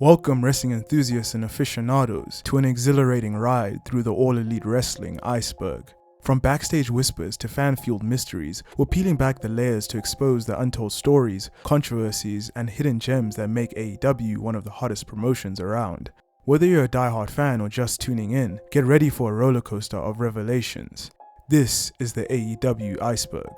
Welcome wrestling enthusiasts and aficionados to an exhilarating ride through the all-elite wrestling iceberg. From backstage whispers to fan-fueled mysteries, we're peeling back the layers to expose the untold stories, controversies, and hidden gems that make AEW one of the hottest promotions around. Whether you're a die-hard fan or just tuning in, get ready for a roller coaster of revelations. This is the AEW Iceberg.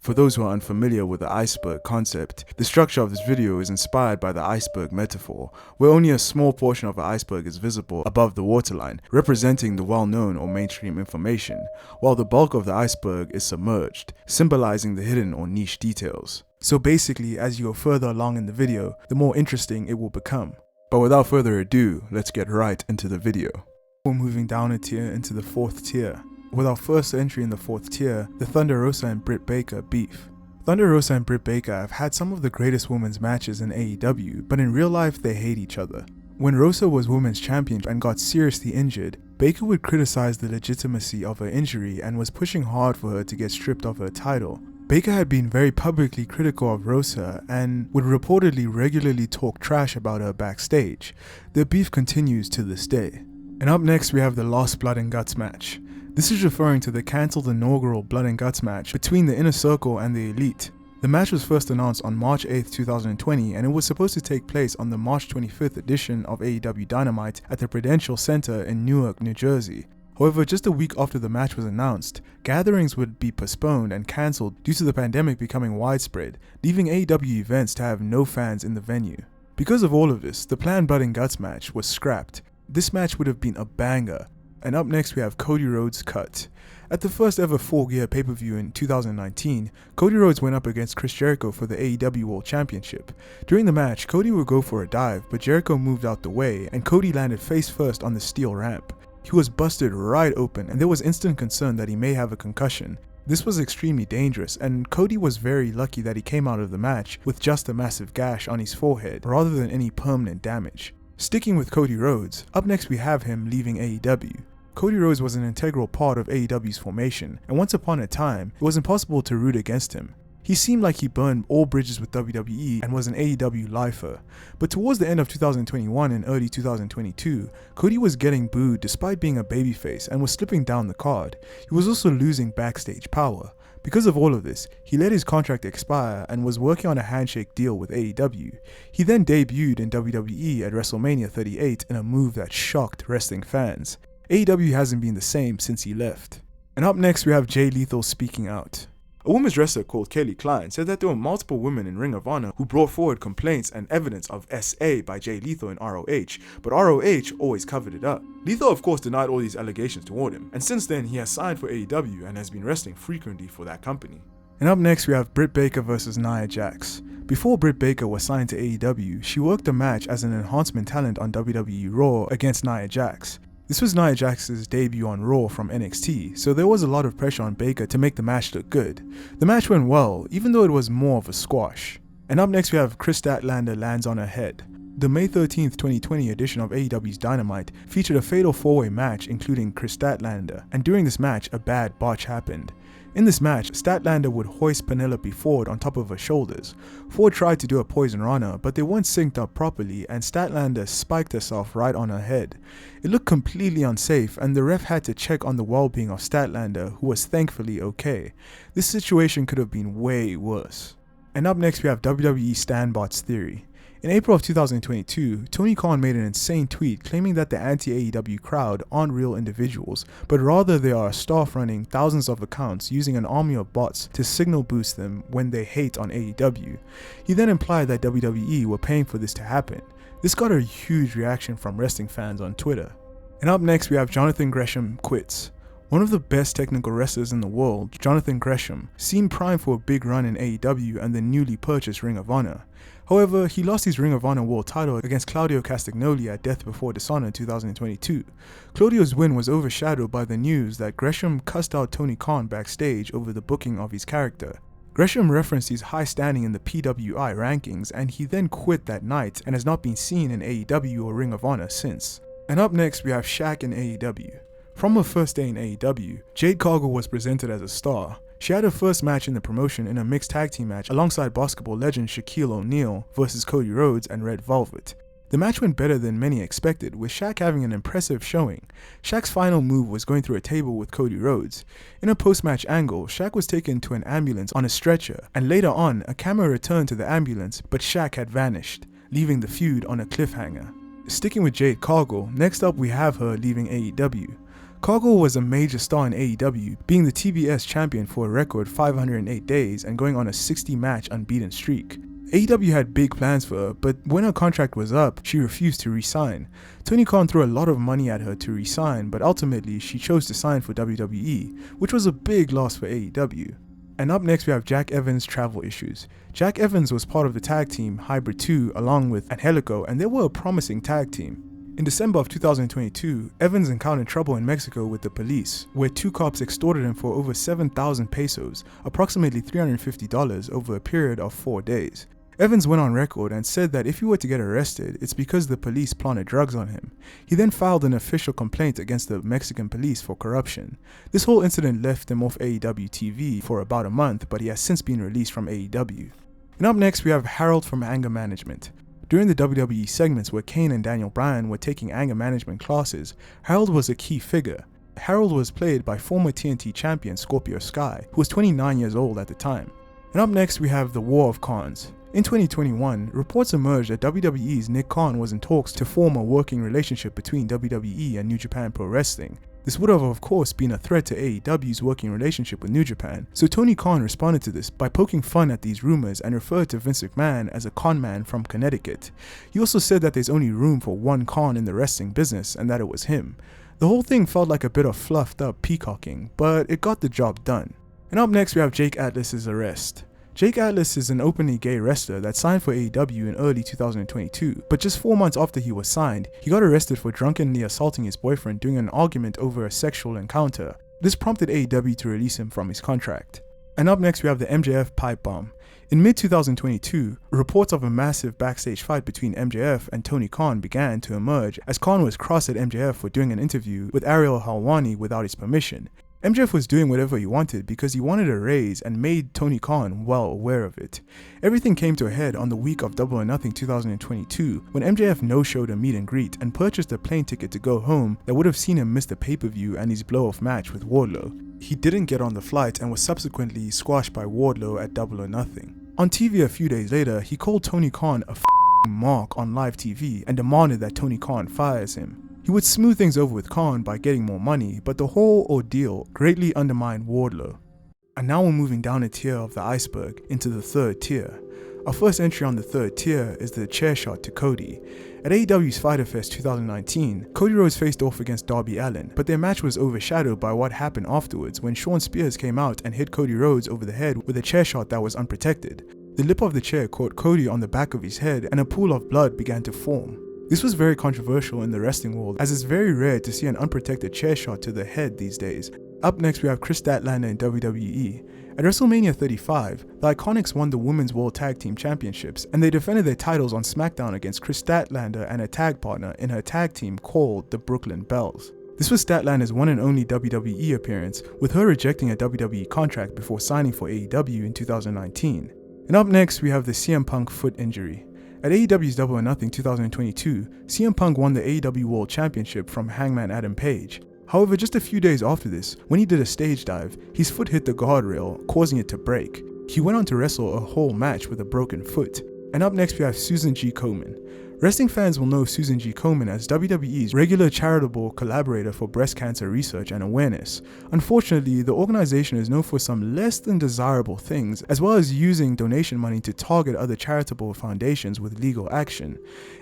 For those who are unfamiliar with the iceberg concept, the structure of this video is inspired by the iceberg metaphor, where only a small portion of an iceberg is visible above the waterline, representing the well-known or mainstream information, while the bulk of the iceberg is submerged, symbolizing the hidden or niche details. So basically, as you go further along in the video, the more interesting it will become. But without further ado, let's get right into the video. We're moving down a tier into the 4th tier. With our first entry in the 4th tier, the Thunder Rosa and Britt Baker beef. Thunder Rosa and Britt Baker have had some of the greatest women's matches in AEW, but in real life they hate each other. When Rosa was women's champion and got seriously injured, Baker would criticize the legitimacy of her injury and was pushing hard for her to get stripped of her title. Baker had been very publicly critical of Rosa and would reportedly regularly talk trash about her backstage. Their beef continues to this day. And up next we have the Lost Blood and Guts match. This is referring to the cancelled inaugural Blood and Guts match between the Inner Circle and the Elite. The match was first announced on March 8, 2020, and it was supposed to take place on the March 25th edition of AEW Dynamite at the Prudential Center in Newark, New Jersey. However, just a week after the match was announced, gatherings would be postponed and cancelled due to the pandemic becoming widespread, leaving AEW events to have no fans in the venue. Because of all of this, the planned Blood and Guts match was scrapped. This match would have been a banger. And up next we have Cody Rhodes' cut. At the first ever Full Gear pay-per-view in 2019, Cody Rhodes went up against Chris Jericho for the AEW World Championship. During the match, Cody would go for a dive, but Jericho moved out the way and Cody landed face first on the steel ramp. He was busted right open and there was instant concern that he may have a concussion. This was extremely dangerous and Cody was very lucky that he came out of the match with just a massive gash on his forehead rather than any permanent damage. Sticking with Cody Rhodes, up next we have him leaving AEW. Cody Rhodes was an integral part of AEW's formation, and once upon a time, it was impossible to root against him. He seemed like he burned all bridges with WWE and was an AEW lifer. But towards the end of 2021 and early 2022, Cody was getting booed despite being a babyface and was slipping down the card. He was also losing backstage power. Because of all of this, he let his contract expire and was working on a handshake deal with AEW. He then debuted in WWE at WrestleMania 38 in a move that shocked wrestling fans. AEW hasn't been the same since he left. And up next we have Jay Lethal speaking out. A women's wrestler called Kelly Klein said that there were multiple women in Ring of Honor who brought forward complaints and evidence of SA by Jay Lethal in ROH, but ROH always covered it up. Lethal of course denied all these allegations toward him, and since then he has signed for AEW and has been wrestling frequently for that company. And up next we have Britt Baker vs Nia Jax. Before Britt Baker was signed to AEW, she worked a match as an enhancement talent on WWE Raw against Nia Jax. This was Nia Jax's debut on Raw from NXT, so there was a lot of pressure on Baker to make the match look good. The match went well, even though it was more of a squash. And up next we have Kris Statlander lands on her head. The May 13th, 2020 edition of AEW's Dynamite featured a fatal 4-way match including Kris Statlander, and during this match a bad botch happened. In this match, Statlander would hoist Penelope Ford on top of her shoulders. Ford tried to do a poison runner, but they weren't synced up properly and Statlander spiked herself right on her head. It looked completely unsafe and the ref had to check on the well-being of Statlander, who was thankfully okay. This situation could have been way worse. And up next we have WWE Stanbot's theory. In April of 2022, Tony Khan made an insane tweet claiming that the anti-AEW crowd aren't real individuals, but rather they are staff running thousands of accounts using an army of bots to signal boost them when they hate on AEW. He then implied that WWE were paying for this to happen. This got a huge reaction from wrestling fans on Twitter. And up next we have Jonathan Gresham quits. One of the best technical wrestlers in the world, Jonathan Gresham, seemed primed for a big run in AEW and the newly purchased Ring of Honor. However, he lost his Ring of Honor World title against Claudio Castagnoli at Death Before Dishonor in 2022. Claudio's win was overshadowed by the news that Gresham cussed out Tony Khan backstage over the booking of his character. Gresham referenced his high standing in the PWI rankings and he then quit that night and has not been seen in AEW or Ring of Honor since. And up next we have Shaq in AEW. From her first day in AEW, Jade Cargill was presented as a star. She had her first match in the promotion in a mixed tag team match alongside basketball legend Shaquille O'Neal versus Cody Rhodes and Red Velvet. The match went better than many expected, with Shaq having an impressive showing. Shaq's final move was going through a table with Cody Rhodes. In a post-match angle, Shaq was taken to an ambulance on a stretcher, and later on, a camera returned to the ambulance, but Shaq had vanished, leaving the feud on a cliffhanger. Sticking with Jade Cargill, next up we have her leaving AEW. Cargill was a major star in AEW, being the TBS champion for a record 508 days and going on a 60-match unbeaten streak. AEW had big plans for her, but when her contract was up, she refused to re-sign. Tony Khan threw a lot of money at her to re-sign, but ultimately she chose to sign for WWE, which was a big loss for AEW. And up next we have Jack Evans' travel issues. Jack Evans was part of the tag team Hybrid 2 along with Angelico, and they were a promising tag team. In December of 2022, Evans encountered trouble in Mexico with the police, where two cops extorted him for over 7,000 pesos, approximately $350 over a period of 4 days. Evans went on record and said that if he were to get arrested, it's because the police planted drugs on him. He then filed an official complaint against the Mexican police for corruption. This whole incident left him off AEW TV for about a month, but he has since been released from AEW. And up next we have Harold from Anger Management. During the WWE segments where Kane and Daniel Bryan were taking anger management classes, Harold was a key figure. Harold was played by former TNT champion Scorpio Sky, who was 29 years old at the time. And up next we have the War of Khans. In 2021, reports emerged that WWE's Nick Khan was in talks to form a working relationship between WWE and New Japan Pro Wrestling. This would have of course been a threat to AEW's working relationship with New Japan, so Tony Khan responded to this by poking fun at these rumors and referred to Vince McMahon as a con man from Connecticut. He also said that there's only room for one Khan in the wrestling business and that it was him. The whole thing felt like a bit of fluffed up peacocking, but it got the job done. And up next we have Jake Atlas's arrest. Jake Atlas is an openly gay wrestler that signed for AEW in early 2022, but just 4 months after he was signed, he got arrested for drunkenly assaulting his boyfriend during an argument over a sexual encounter. This prompted AEW to release him from his contract. And up next we have the MJF pipe bomb. In mid-2022, reports of a massive backstage fight between MJF and Tony Khan began to emerge as Khan was cross at MJF for doing an interview with Ariel Helwani without his permission. MJF was doing whatever he wanted because he wanted a raise and made Tony Khan well aware of it. Everything came to a head on the week of Double or Nothing 2022 when MJF no-showed a meet and greet and purchased a plane ticket to go home that would have seen him miss the pay-per-view and his blow-off match with Wardlow. He didn't get on the flight and was subsequently squashed by Wardlow at Double or Nothing. On TV a few days later, he called Tony Khan a f***ing mark on live TV and demanded that Tony Khan fires him. He would smooth things over with Khan by getting more money, but the whole ordeal greatly undermined Wardlow. And now we're moving down a tier of the iceberg into the third tier. Our first entry on the third tier is the chair shot to Cody. At AEW's Fyter Fest 2019, Cody Rhodes faced off against Darby Allin, but their match was overshadowed by what happened afterwards when Shawn Spears came out and hit Cody Rhodes over the head with a chair shot that was unprotected. The lip of the chair caught Cody on the back of his head and a pool of blood began to form. This was very controversial in the wrestling world, as it's very rare to see an unprotected chair shot to the head these days. Up next we have Kris Statlander in WWE. At WrestleMania 35, the Iconics won the Women's World Tag Team Championships, and they defended their titles on SmackDown against Kris Statlander and a tag partner in her tag team called the Brooklyn Bells. This was Statlander's one and only WWE appearance, with her rejecting a WWE contract before signing for AEW in 2019. And up next we have the CM Punk foot injury. At AEW's Double or Nothing 2022, CM Punk won the AEW World Championship from Hangman Adam Page. However, just a few days after this, when he did a stage dive, his foot hit the guardrail, causing it to break. He went on to wrestle a whole match with a broken foot. And up next we have Susan G. Komen. Wrestling fans will know Susan G. Komen as WWE's regular charitable collaborator for breast cancer research and awareness. Unfortunately, the organization is known for some less than desirable things, as well as using donation money to target other charitable foundations with legal action.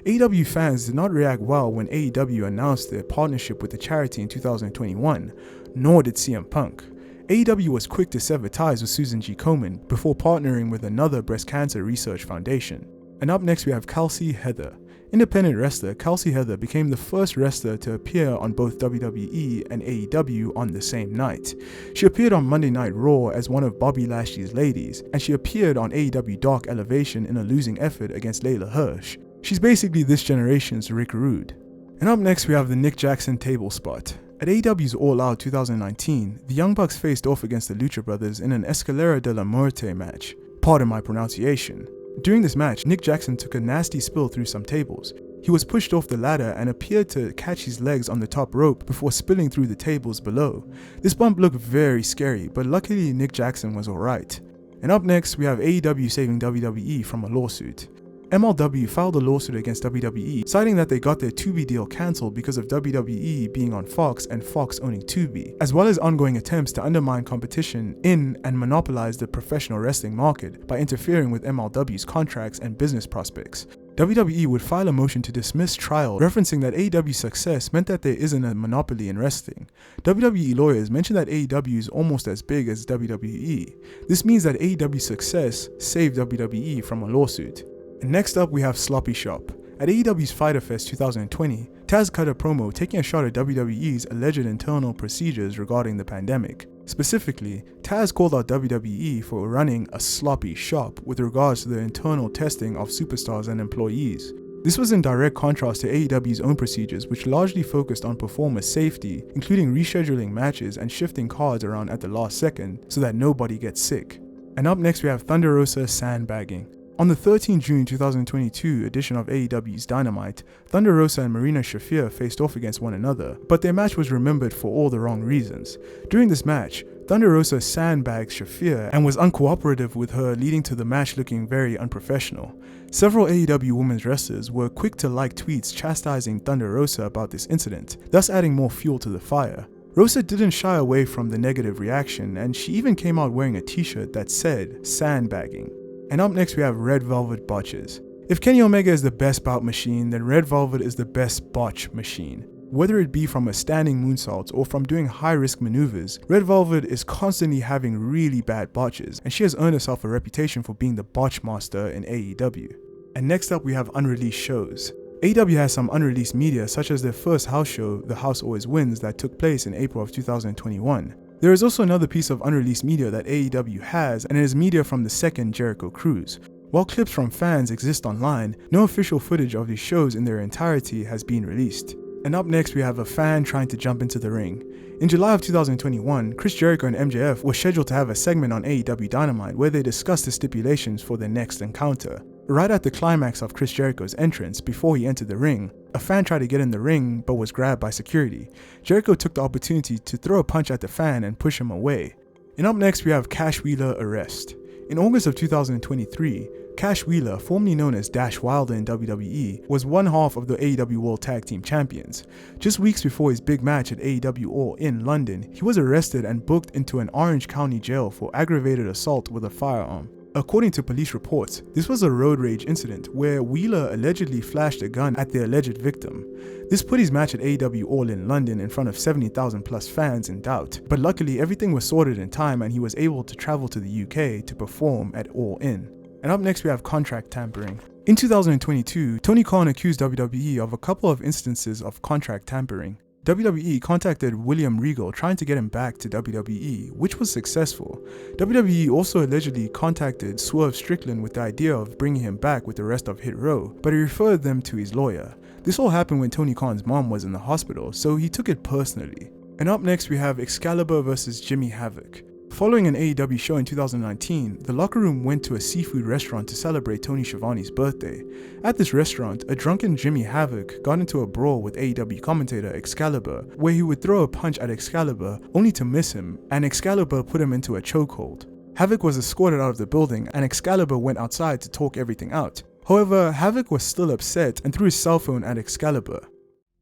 AEW fans did not react well when AEW announced their partnership with the charity in 2021, nor did CM Punk. AEW was quick to sever ties with Susan G. Komen before partnering with another breast cancer research foundation. And up next we have Kelsey Heather. Independent wrestler Kelsey Heather became the first wrestler to appear on both WWE and AEW on the same night. She appeared on Monday Night Raw as one of Bobby Lashley's ladies, and she appeared on AEW Dark Elevation in a losing effort against Layla Hirsch. She's basically this generation's Rick Rude. And up next we have the Nick Jackson table spot. At AEW's All Out 2019, the Young Bucks faced off against the Lucha Brothers in an Escalera de la Muerte match. Pardon my pronunciation. During this match, Nick Jackson took a nasty spill through some tables. He was pushed off the ladder and appeared to catch his legs on the top rope before spilling through the tables below. This bump looked very scary, but luckily Nick Jackson was alright. And up next, we have AEW saving WWE from a lawsuit. MLW filed a lawsuit against WWE, citing that they got their Tubi deal cancelled because of WWE being on Fox and Fox owning Tubi, as well as ongoing attempts to undermine competition in and monopolize the professional wrestling market by interfering with MLW's contracts and business prospects. WWE would file a motion to dismiss trial, referencing that AEW's success meant that there isn't a monopoly in wrestling. WWE lawyers mentioned that AEW is almost as big as WWE. This means that AEW's success saved WWE from a lawsuit. And next up, we have Sloppy Shop. At AEW's Fyter Fest 2020, Taz cut a promo taking a shot at WWE's alleged internal procedures regarding the pandemic. Specifically, Taz called out WWE for running a sloppy shop with regards to the internal testing of superstars and employees. This was in direct contrast to AEW's own procedures, which largely focused on performer safety, including rescheduling matches and shifting cards around at the last second so that nobody gets sick. And up next, we have Thunder Rosa sandbagging. On the 13 June 2022 edition of AEW's Dynamite, Thunder Rosa and Marina Shafir faced off against one another, but their match was remembered for all the wrong reasons. During this match, Thunder Rosa sandbagged Shafir and was uncooperative with her, leading to the match looking very unprofessional. Several AEW women's wrestlers were quick to like tweets chastising Thunder Rosa about this incident, thus adding more fuel to the fire. Rosa didn't shy away from the negative reaction, and she even came out wearing a t-shirt that said sandbagging. And up next, we have Red Velvet botches. If Kenny Omega is the best bout machine, then Red Velvet is the best botch machine. Whether it be from a standing moonsault or from doing high-risk maneuvers, Red Velvet is constantly having really bad botches, and she has earned herself a reputation for being the botch master in AEW. And next up, we have unreleased shows. AEW has some unreleased media, such as their first house show, The House Always Wins, that took place in April of 2021. There is also another piece of unreleased media that AEW has, and it is media from the second Jericho Cruise. While clips from fans exist online, no official footage of these shows in their entirety has been released. And up next, we have a fan trying to jump into the ring. In July of 2021, Chris Jericho and MJF were scheduled to have a segment on AEW Dynamite where they discussed the stipulations for their next encounter. Right at the climax of Chris Jericho's entrance, before he entered the ring, a fan tried to get in the ring but was grabbed by security. Jericho took the opportunity to throw a punch at the fan and push him away. And up next, we have Cash Wheeler arrest. In August of 2023, Cash Wheeler, formerly known as Dash Wilder in WWE, was one half of the AEW World Tag Team Champions. Just weeks before his big match at AEW All in London, he was arrested and booked into an Orange County jail for aggravated assault with a firearm. According to police reports, this was a road rage incident where Wheeler allegedly flashed a gun at the alleged victim. This put his match at AEW All in London in front of 70,000 plus fans in doubt, but luckily everything was sorted in time and he was able to travel to the UK to perform at All In. And up next, we have contract tampering. In 2022, Tony Khan accused WWE of a couple of instances of contract tampering. WWE contacted William Regal trying to get him back to WWE, which was successful. WWE also allegedly contacted Swerve Strickland with the idea of bringing him back with the rest of Hit Row, but he referred them to his lawyer. This all happened when Tony Khan's mom was in the hospital, so he took it personally. And up next, we have Excalibur vs Jimmy Havoc. Following an AEW show in 2019, the Locker Room went to a seafood restaurant to celebrate Tony Schiavone's birthday. At this restaurant, a drunken Jimmy Havoc got into a brawl with AEW commentator Excalibur, where he would throw a punch at Excalibur only to miss him, and Excalibur put him into a chokehold. Havoc was escorted out of the building, and Excalibur went outside to talk everything out. However, Havoc was still upset and threw his cell phone at Excalibur.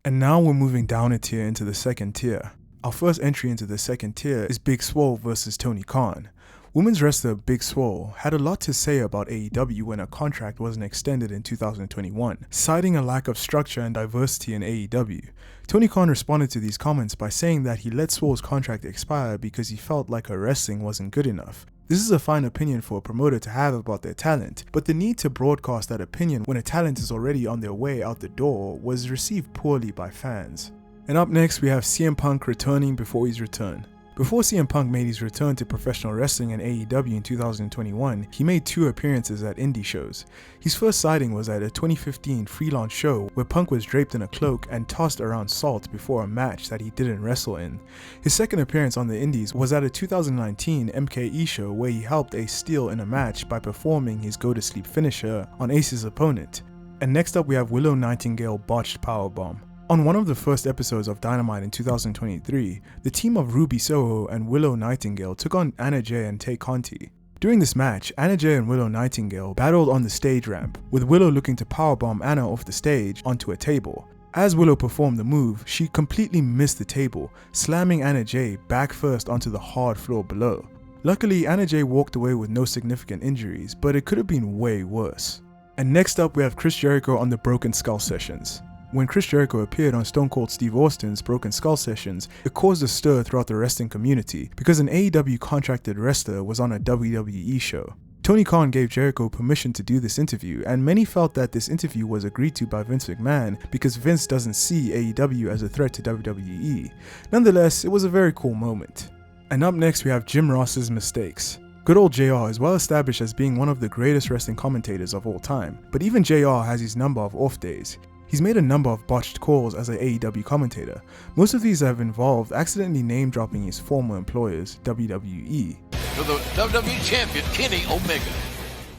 And now we're moving down a tier into the second tier. Our first entry into the second tier is Big Swole vs Tony Khan. Women's wrestler Big Swole had a lot to say about AEW when her contract wasn't extended in 2021, citing a lack of structure and diversity in AEW. Tony Khan responded to these comments by saying that he let Swole's contract expire because he felt like her wrestling wasn't good enough. This is a fine opinion for a promoter to have about their talent, but the need to broadcast that opinion when a talent is already on their way out the door was received poorly by fans. And up next, we have CM Punk returning before his return. Before CM Punk made his return to professional wrestling and AEW in 2021, he made 2 appearances at indie shows. His first sighting was at a 2015 freelance show where Punk was draped in a cloak and tossed around salt before a match that he didn't wrestle in. His second appearance on the indies was at a 2019 MKE show where he helped Ace Steel in a match by performing his go-to-sleep finisher on Ace's opponent. And next up we have Willow Nightingale botched powerbomb. On one of the first episodes of Dynamite in 2023, the team of Ruby Soho and Willow Nightingale took on Anna Jay and Tay Conti. During this match, Anna Jay and Willow Nightingale battled on the stage ramp, with Willow looking to powerbomb Anna off the stage onto a table. As Willow performed the move, she completely missed the table, slamming Anna Jay back first onto the hard floor below. Luckily, Anna Jay walked away with no significant injuries, but it could have been way worse. And next up we have Chris Jericho on the Broken Skull Sessions. When Chris Jericho appeared on Stone Cold Steve Austin's Broken Skull Sessions, it caused a stir throughout the wrestling community because an AEW contracted wrestler was on a WWE show. Tony Khan gave Jericho permission to do this interview, and many felt that this interview was agreed to by Vince McMahon because Vince doesn't see AEW as a threat to WWE. Nonetheless, it was a very cool moment. And up next we have Jim Ross's mistakes. Good old JR is well established as being one of the greatest wrestling commentators of all time, but even JR has his number of off days. He's made a number of botched calls as an AEW commentator. Most of these have involved accidentally name-dropping his former employers, WWE. To the WWE Champion, Kenny Omega.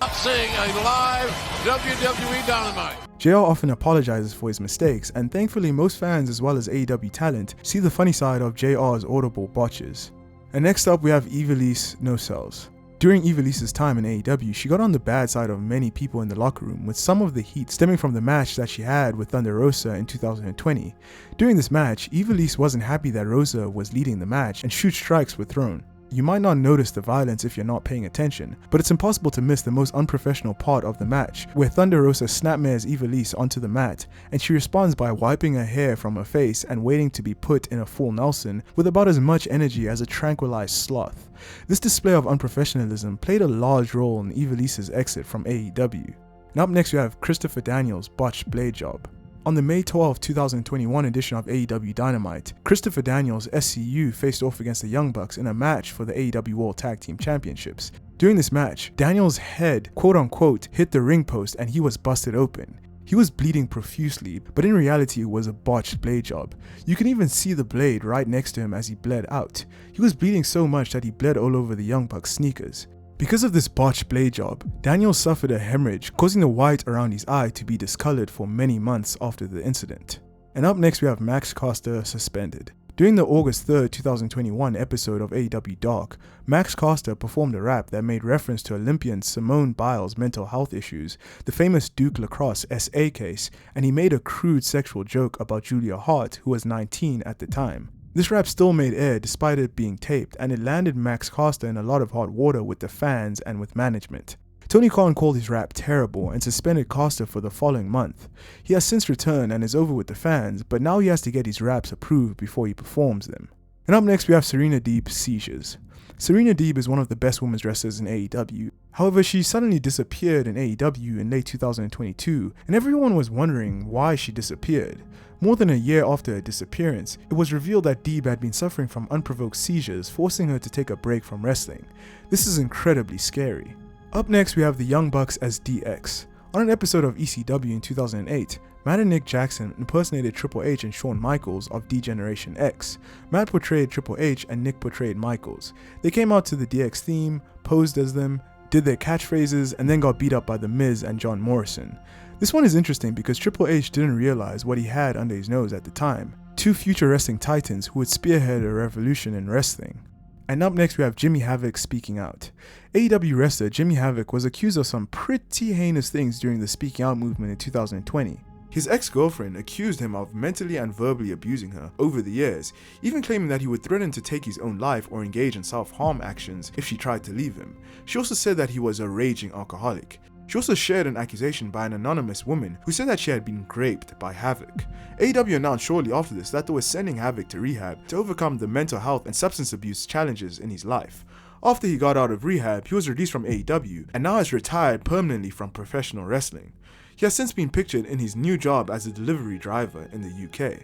I'm seeing a live WWE Dynamite. JR often apologizes for his mistakes, and thankfully most fans as well as AEW talent see the funny side of JR's audible botches. And next up we have Ivelisse No Cells. During Ivelisse's time in AEW, she got on the bad side of many people in the locker room, with some of the heat stemming from the match that she had with Thunder Rosa in 2020. During this match, Ivelisse wasn't happy that Rosa was leading the match and shoot strikes were thrown. You might not notice the violence if you're not paying attention, but it's impossible to miss the most unprofessional part of the match, where Thunder Rosa snapmares Ivelisse onto the mat, and she responds by wiping her hair from her face and waiting to be put in a full Nelson with about as much energy as a tranquilized sloth. This display of unprofessionalism played a large role in Ivelisse's exit from AEW. And up next we have Christopher Daniels' botched blade job. On the May 12, 2021 edition of AEW Dynamite, Christopher Daniels' SCU faced off against the Young Bucks in a match for the AEW World Tag Team Championships. During this match, Daniels' head quote-unquote hit the ring post and he was busted open. He was bleeding profusely, but in reality it was a botched blade job. You can even see the blade right next to him as he bled out. He was bleeding so much that he bled all over the Young Bucks' sneakers. Because of this botched blade job, Daniels suffered a hemorrhage, causing the white around his eye to be discolored for many months after the incident. And up next we have Max Caster suspended. During the August 3, 2021 episode of AEW Dark, Max Caster performed a rap that made reference to Olympian Simone Biles' mental health issues, the famous Duke Lacrosse SA case, and he made a crude sexual joke about Julia Hart, who was 19 at the time. This rap still made air despite it being taped, and it landed Max Caster in a lot of hot water with the fans and with management. Tony Khan called his rap terrible and suspended Caster for the following month. He has since returned and is over with the fans, but now he has to get his raps approved before he performs them. And up next we have Serena Deeb's seizures. Serena Deeb is one of the best women's wrestlers in AEW. However, she suddenly disappeared in AEW in late 2022, and everyone was wondering why she disappeared. More than a year after her disappearance, it was revealed that Deeb had been suffering from unprovoked seizures, forcing her to take a break from wrestling. This is incredibly scary. Up next we have the Young Bucks as DX. On an episode of ECW in 2008, Matt and Nick Jackson impersonated Triple H and Shawn Michaels of D-Generation X. Matt portrayed Triple H and Nick portrayed Michaels. They came out to the DX theme, posed as them, did their catchphrases, and then got beat up by The Miz and John Morrison. This one is interesting because Triple H didn't realize what he had under his nose at the time. Two future wrestling titans who would spearhead a revolution in wrestling. And up next we have Jimmy Havoc speaking out. AEW wrestler Jimmy Havoc was accused of some pretty heinous things during the speaking out movement in 2020. His ex-girlfriend accused him of mentally and verbally abusing her over the years, even claiming that he would threaten to take his own life or engage in self-harm actions if she tried to leave him. She also said that he was a raging alcoholic. She also shared an accusation by an anonymous woman who said that she had been raped by Havoc. AEW announced shortly after this that they were sending Havoc to rehab to overcome the mental health and substance abuse challenges in his life. After he got out of rehab, he was released from AEW and now has retired permanently from professional wrestling. He has since been pictured in his new job as a delivery driver in the UK.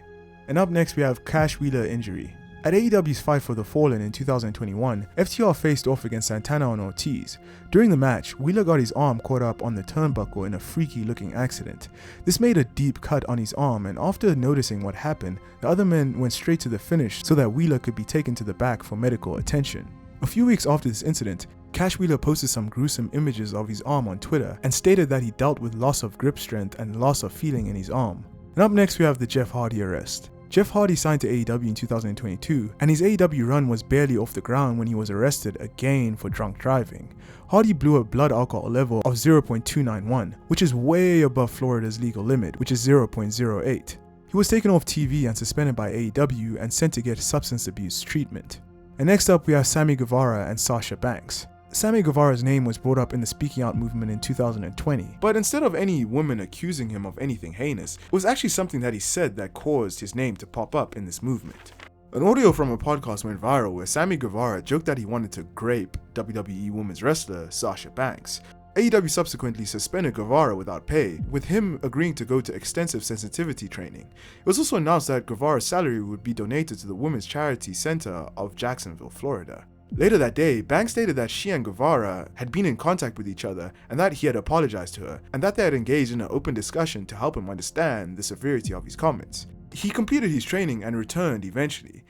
And up next we have Cash Wheeler injury. At AEW's Fight for the Fallen in 2021, FTR faced off against Santana and Ortiz. During the match, Wheeler got his arm caught up on the turnbuckle in a freaky looking accident. This made a deep cut on his arm, and after noticing what happened, the other men went straight to the finish so that Wheeler could be taken to the back for medical attention. A few weeks after this incident, Cash Wheeler posted some gruesome images of his arm on Twitter and stated that he dealt with loss of grip strength and loss of feeling in his arm. And up next we have the Jeff Hardy arrest. Jeff Hardy signed to AEW in 2022, and his AEW run was barely off the ground when he was arrested again for drunk driving. Hardy blew a blood alcohol level of 0.291, which is way above Florida's legal limit, which is 0.08. He was taken off TV and suspended by AEW and sent to get substance abuse treatment. And next up we have Sammy Guevara and Sasha Banks. Sammy Guevara's name was brought up in the Speaking Out movement in 2020, but instead of any woman accusing him of anything heinous, it was actually something that he said that caused his name to pop up in this movement. An audio from a podcast went viral where Sammy Guevara joked that he wanted to grape WWE Women's Wrestler Sasha Banks. AEW subsequently suspended Guevara without pay, with him agreeing to go to extensive sensitivity training. It was also announced that Guevara's salary would be donated to the Women's Charity Center of Jacksonville, Florida. Later that day, Banks stated that she and Guevara had been in contact with each other and that he had apologized to her, and that they had engaged in an open discussion to help him understand the severity of his comments. He completed his training and returned eventually.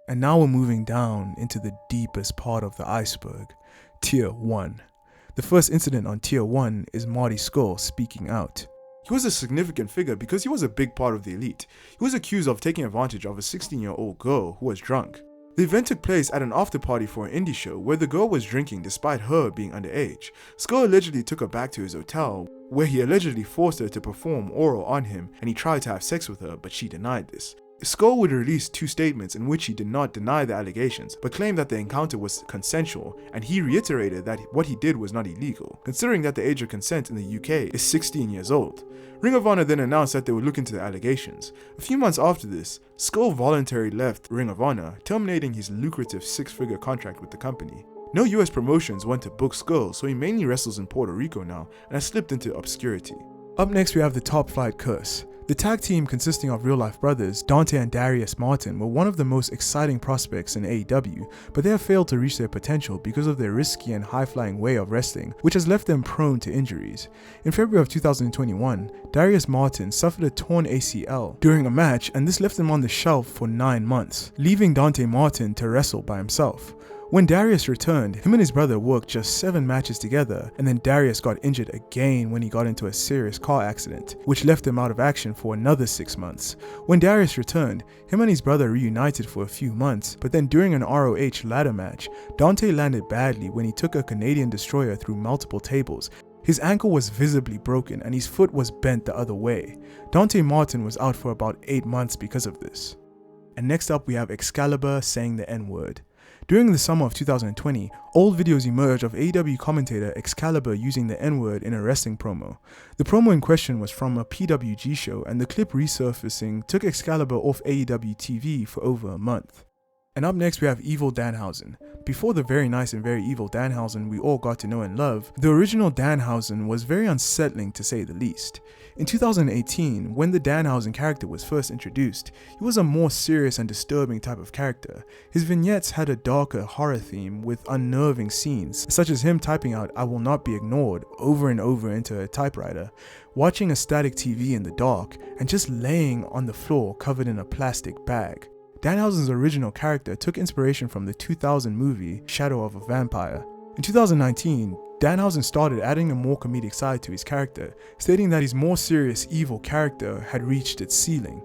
And now we're moving down into the deepest part of the iceberg, Tier 1. The first incident on Tier 1 is Marty Scurll speaking out. He was a significant figure because he was a big part of the elite. He was accused of taking advantage of a 16-year-old girl who was drunk. The event took place at an after-party for an indie show where the girl was drinking despite her being underage. Scurll allegedly took her back to his hotel, where he allegedly forced her to perform oral on him, and he tried to have sex with her, but she denied this. Scurll would release 2 statements in which he did not deny the allegations, but claimed that the encounter was consensual, and he reiterated that what he did was not illegal, considering that the age of consent in the UK is 16 years old. Ring of Honor then announced that they would look into the allegations. A few months after this, Scurll voluntarily left Ring of Honor, terminating his lucrative 6-figure contract with the company. No US promotions want to book Scurll, so he mainly wrestles in Puerto Rico now and has slipped into obscurity. Up next we have the Top Flight Curse. The tag team consisting of real-life brothers, Dante and Darius Martin, were one of the most exciting prospects in AEW, but they have failed to reach their potential because of their risky and high-flying way of wrestling, which has left them prone to injuries. In February of 2021, Darius Martin suffered a torn ACL during a match, and this left him on the shelf for 9 months, leaving Dante Martin to wrestle by himself. When Darius returned, him and his brother worked just 7 matches together, and then Darius got injured again when he got into a serious car accident, which left him out of action for another 6 months. When Darius returned, him and his brother reunited for a few months, but then during an ROH ladder match, Dante landed badly when he took a Canadian destroyer through multiple tables. His ankle was visibly broken and his foot was bent the other way. Dante Martin was out for about 8 months because of this. And next up we have Excalibur saying the N-word. During the summer of 2020, old videos emerged of AEW commentator Excalibur using the N-word in a wrestling promo. The promo in question was from a PWG show, and the clip resurfacing took Excalibur off AEW TV for over a month. And up next we have Evil Danhausen. Before the very nice and very evil Danhausen we all got to know and love, the original Danhausen was very unsettling to say the least. In 2018, when the Danhausen character was first introduced, he was a more serious and disturbing type of character. His vignettes had a darker horror theme with unnerving scenes, such as him typing out "I will not be ignored" over and over into a typewriter, watching a static TV in the dark, and just laying on the floor covered in a plastic bag. Danhausen's original character took inspiration from the 2000 movie Shadow of a Vampire. In 2019, Danhausen started adding a more comedic side to his character, stating that his more serious evil character had reached its ceiling.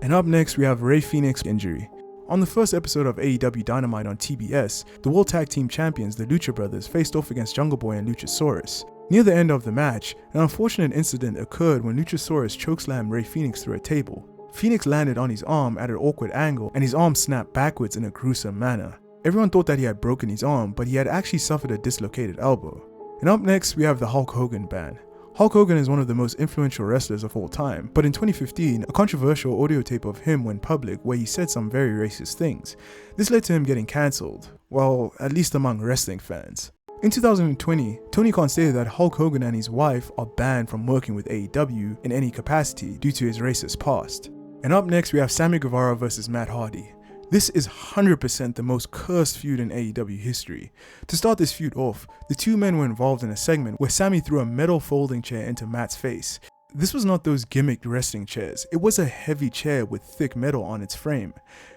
And up next we have Rey Fénix's injury. On the first episode of AEW Dynamite on TBS, the World Tag Team Champions, the Lucha Brothers, faced off against Jungle Boy and Luchasaurus. Near the end of the match, an unfortunate incident occurred when Luchasaurus chokeslammed Rey Fénix through a table. Fénix landed on his arm at an awkward angle, and his arm snapped backwards in a gruesome manner. Everyone thought that he had broken his arm, but he had actually suffered a dislocated elbow. And up next, we have the Hulk Hogan ban. Hulk Hogan is one of the most influential wrestlers of all time, but in 2015, a controversial audio tape of him went public where he said some very racist things. This led to him getting cancelled, well, at least among wrestling fans. In 2020, Tony Khan stated that Hulk Hogan and his wife are banned from working with AEW in any capacity due to his racist past. And up next, we have Sammy Guevara versus Matt Hardy. This is 100% the most cursed feud in AEW history. To start this feud off, the two men were involved in a segment where Sammy threw a metal folding chair into Matt's face. This was not those gimmicked wrestling chairs, it was a heavy chair with thick metal on its frame.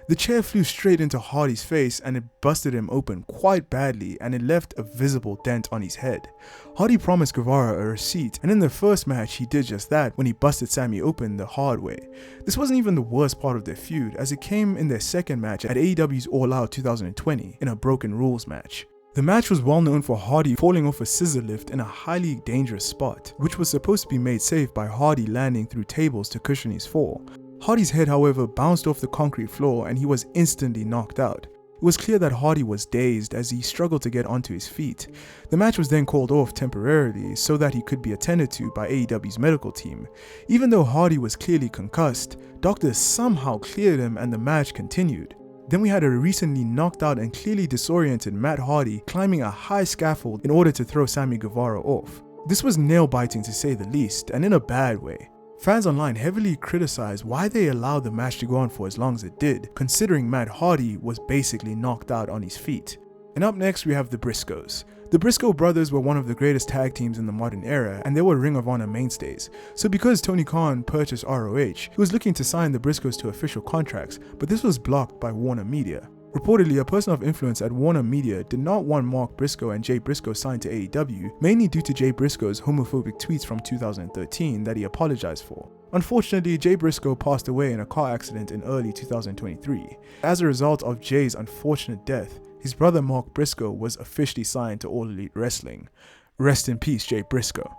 The chair flew straight into Hardy's face and it busted him open quite badly and it left a visible dent on his head. Hardy promised Guevara a receipt, and in the first match he did just that when he busted Sammy open the hard way. This wasn't even the worst part of their feud, as it came in their second match at AEW's All Out 2020 in a Broken Rules match. The match was well known for Hardy falling off a scissor lift in a highly dangerous spot, which was supposed to be made safe by Hardy landing through tables to cushion his fall. Hardy's head, however, bounced off the concrete floor and he was instantly knocked out. It was clear that Hardy was dazed as he struggled to get onto his feet. The match was then called off temporarily so that he could be attended to by AEW's medical team. Even though Hardy was clearly concussed, doctors somehow cleared him and the match continued. Then we had a recently knocked out and clearly disoriented Matt Hardy climbing a high scaffold in order to throw Sammy Guevara off. This was nail-biting to say the least, and in a bad way. Fans online heavily criticized why they allowed the match to go on for as long as it did, considering Matt Hardy was basically knocked out on his feet. And up next we have the Briscoes. The Briscoe brothers were one of the greatest tag teams in the modern era, and they were Ring of Honor mainstays. So because Tony Khan purchased ROH, he was looking to sign the Briscoes to official contracts, but this was blocked by Warner Media. Reportedly, a person of influence at Warner Media did not want Mark Briscoe and Jay Briscoe signed to AEW, mainly due to Jay Briscoe's homophobic tweets from 2013 that he apologized for. Unfortunately, Jay Briscoe passed away in a car accident in early 2023. As a result of Jay's unfortunate death, his brother Mark Briscoe was officially signed to All Elite Wrestling. Rest in peace, Jay Briscoe.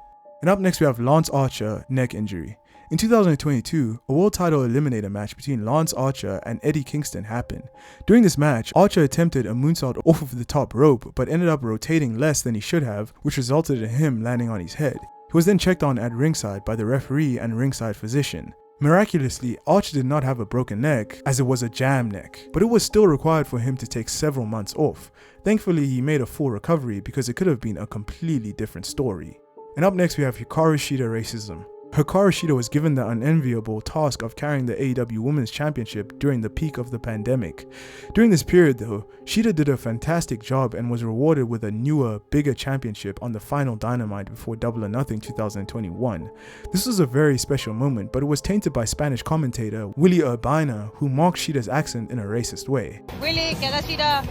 And up next we have Lance Archer, neck injury. In 2022, a world title eliminator match between Lance Archer and Eddie Kingston happened. During this match, Archer attempted a moonsault off of the top rope but ended up rotating less than he should have, which resulted in him landing on his head. He was then checked on at ringside by the referee and ringside physician. Miraculously, Archer did not have a broken neck, as it was a jam neck, but it was still required for him to take several months off. Thankfully, he made a full recovery because it could have been a completely different story. And up next we have Hikaru Shida racism. Hikaru Shida was given the unenviable task of carrying the AEW Women's Championship during the peak of the pandemic. During this period though, Shida did a fantastic job and was rewarded with a newer, bigger championship on the final Dynamite before Double or Nothing 2021. This was a very special moment, but it was tainted by Spanish commentator Willie Urbina, who mocked Shida's accent in a racist way. Willie, que Shida.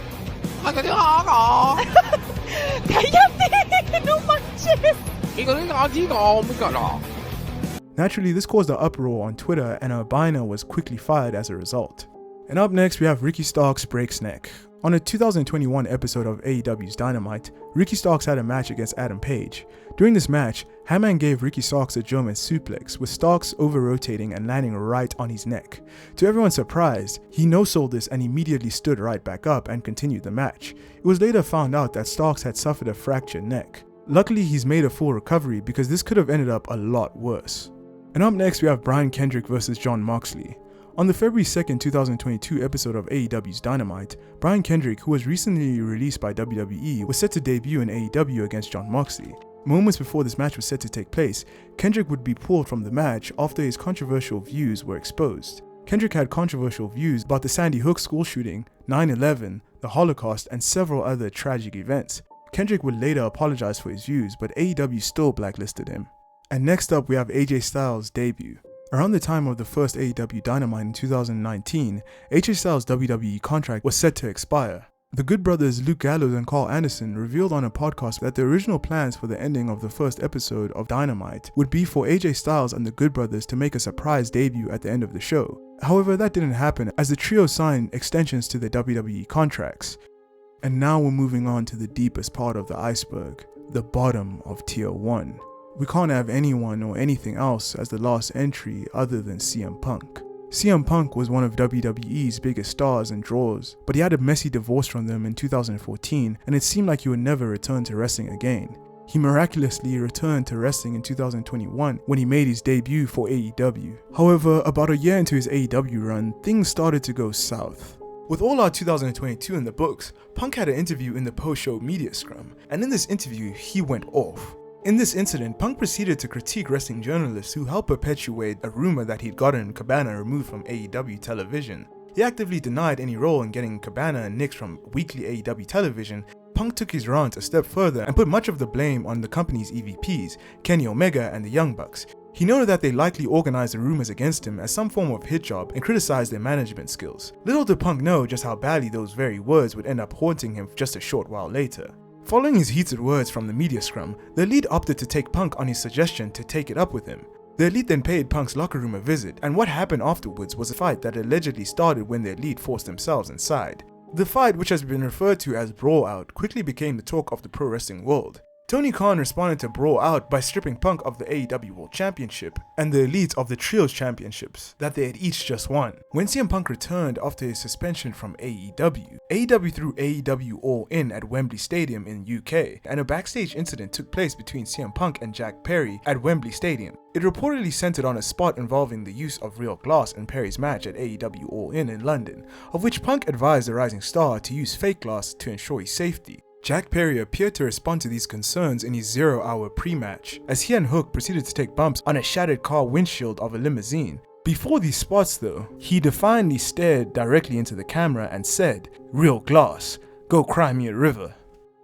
Cállate, no manches. Naturally, this caused an uproar on Twitter and Urbina was quickly fired as a result. And up next we have Ricky Starks breaks neck. On a 2021 episode of AEW's Dynamite, Ricky Starks had a match against Adam Page. During this match, Hammond gave Ricky Starks a German suplex, with Starks over-rotating and landing right on his neck. To everyone's surprise, he no-sold this and immediately stood right back up and continued the match. It was later found out that Starks had suffered a fractured neck. Luckily, he's made a full recovery because this could have ended up a lot worse. And up next we have Brian Kendrick vs Jon Moxley. On the February 2nd, 2022 episode of AEW's Dynamite, Brian Kendrick, who was recently released by WWE, was set to debut in AEW against Jon Moxley. Moments before this match was set to take place, Kendrick would be pulled from the match after his controversial views were exposed. Kendrick had controversial views about the Sandy Hook school shooting, 9/11, the Holocaust, and several other tragic events. Kendrick would later apologize for his views, but AEW still blacklisted him. And next up we have AJ Styles' debut. Around the time of the first AEW Dynamite in 2019, AJ Styles' WWE contract was set to expire. The Good Brothers Luke Gallows and Carl Anderson revealed on a podcast that the original plans for the ending of the first episode of Dynamite would be for AJ Styles and the Good Brothers to make a surprise debut at the end of the show. However, that didn't happen as the trio signed extensions to their WWE contracts. And now we're moving on to the deepest part of the iceberg, the bottom of Tier 1. We can't have anyone or anything else as the last entry other than CM Punk. CM Punk was one of WWE's biggest stars and draws, but he had a messy divorce from them in 2014 and it seemed like he would never return to wrestling again. He miraculously returned to wrestling in 2021 when he made his debut for AEW. However, about a year into his AEW run, things started to go south. With All Out 2022 in the books, Punk had an interview in the post-show media scrum, and in this interview, he went off. In this incident, Punk proceeded to critique wrestling journalists who helped perpetuate a rumor that he'd gotten Cabana removed from AEW television. He actively denied any role in getting Cabana and nixed from weekly AEW television. Punk took his rant a step further and put much of the blame on the company's EVPs, Kenny Omega and the Young Bucks. He noted that they likely organized the rumors against him as some form of hit job and criticized their management skills. Little did Punk know just how badly those very words would end up haunting him just a short while later. Following his heated words from the media scrum, the Elite opted to take Punk on his suggestion to take it up with him. The Elite then paid Punk's locker room a visit, and what happened afterwards was a fight that allegedly started when the Elite forced themselves inside. The fight, which has been referred to as Brawl Out, quickly became the talk of the pro wrestling world. Tony Khan responded to Brawl Out by stripping Punk of the AEW World Championship and the Elite of the Trios Championships that they had each just won. When CM Punk returned after his suspension from AEW threw AEW All In at Wembley Stadium in UK, and a backstage incident took place between CM Punk and Jack Perry at Wembley Stadium. It reportedly centered on a spot involving the use of real glass in Perry's match at AEW All In London, of which Punk advised the rising star to use fake glass to ensure his safety. Jack Perry appeared to respond to these concerns in his 0-hour pre-match, as he and Hook proceeded to take bumps on a shattered car windshield of a limousine. Before these spots though, he defiantly stared directly into the camera and said, "Real glass, go cry me a river."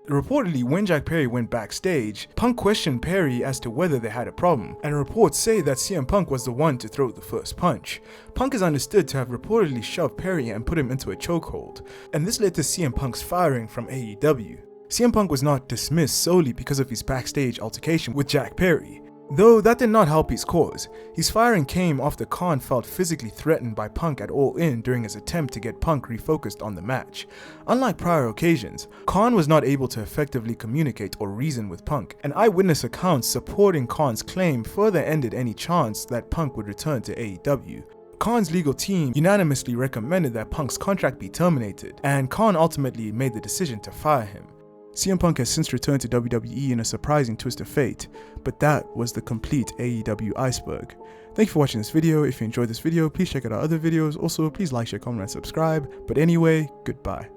Reportedly, when Jack Perry went backstage, Punk questioned Perry as to whether they had a problem, and reports say that CM Punk was the one to throw the first punch. Punk is understood to have reportedly shoved Perry and put him into a chokehold, and this led to CM Punk's firing from AEW. CM Punk was not dismissed solely because of his backstage altercation with Jack Perry, though that did not help his cause. His firing came after Khan felt physically threatened by Punk at All In during his attempt to get Punk refocused on the match. Unlike prior occasions, Khan was not able to effectively communicate or reason with Punk, and eyewitness accounts supporting Khan's claim further ended any chance that Punk would return to AEW. Khan's legal team unanimously recommended that Punk's contract be terminated, and Khan ultimately made the decision to fire him. CM Punk has since returned to WWE in a surprising twist of fate, but that was the Complete AEW Iceberg. Thank you for watching this video. If you enjoyed this video, please check out our other videos. Also, please like, share, comment, and subscribe. But anyway, goodbye.